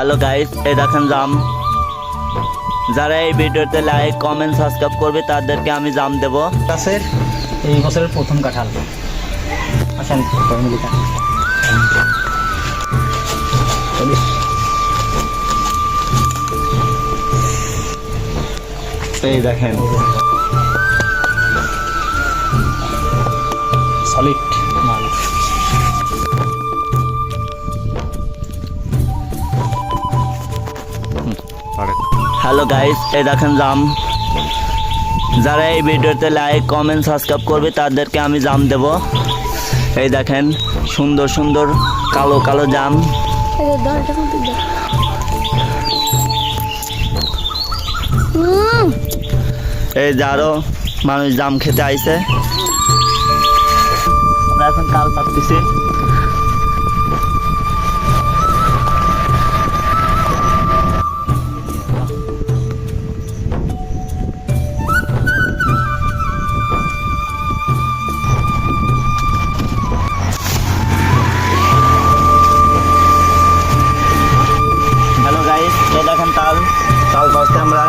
Hello guys, এই দেখেন জাম। যারা এই ভিডিওতে লাইক কমেন্ট সাবস্ক্রাইব করবে তাদেরকে আমি জাম দেব। গাছের এই বছরের প্রথম কাঁঠাল। আসেন ফ্যামিলিটা এই দেখেন সলিড মাল। হ্যালো গাইস, এই দেখেন জাম। যারা এই ভিডিওতে লাইক কমেন্ট সাবস্ক্রাইব করবে তাদেরকে আমি জাম দেব। এই দেখেন সুন্দর সুন্দর কালো কালো জাম। এই যে আরো মানুষ জাম খেতে আইছে। আমরা এখন কাল পাচ্ছি। হ্যালো গাইস, এই দেখেন তাল পাচ্ছি আমরা।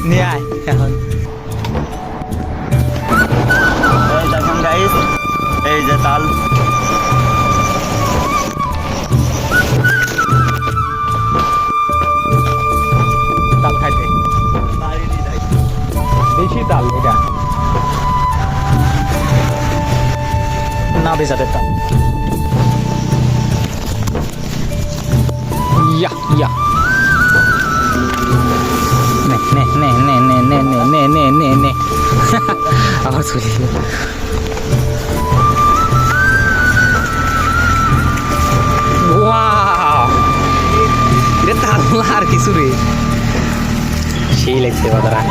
নিয়ে আয় এখন। এই দেখেন গাইস, এই যে তাল। তাল খাইতে বেশি তাল এটা না বেচাতে তাল। ইয়া ইয়া নে নে নে নে নে নে নে নে নে নে আবার চলে গেল। ওয়াও, এটা তাল আর কিছু রে, সেই লাগছে বাদারা।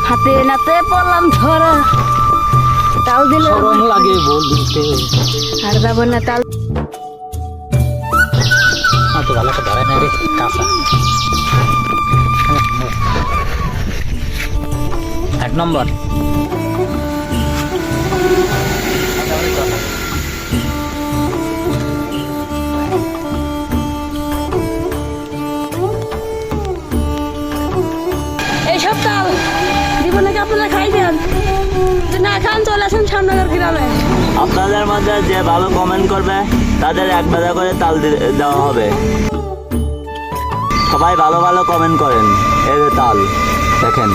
হাতে নাতে পড়লাম ধরা, তাল দিলে শরম লাগে বলতে। আর যাবো না তাল। তো ভালো একটা ধরে না রে, কাঁচা এক নম্বর। এইসব তাল দিব নাকি আপনারা খাইবেন? যদি না খান চলে আসেন সামনের গ্রামে। আপনাদের মধ্যে যে ভালো কমেন্ট করবে তাদের এক বেলা করে তাল দেওয়া হবে। সবাই ভালো ভালো কমেন্ট করেন। এই যে তাল দেখেন।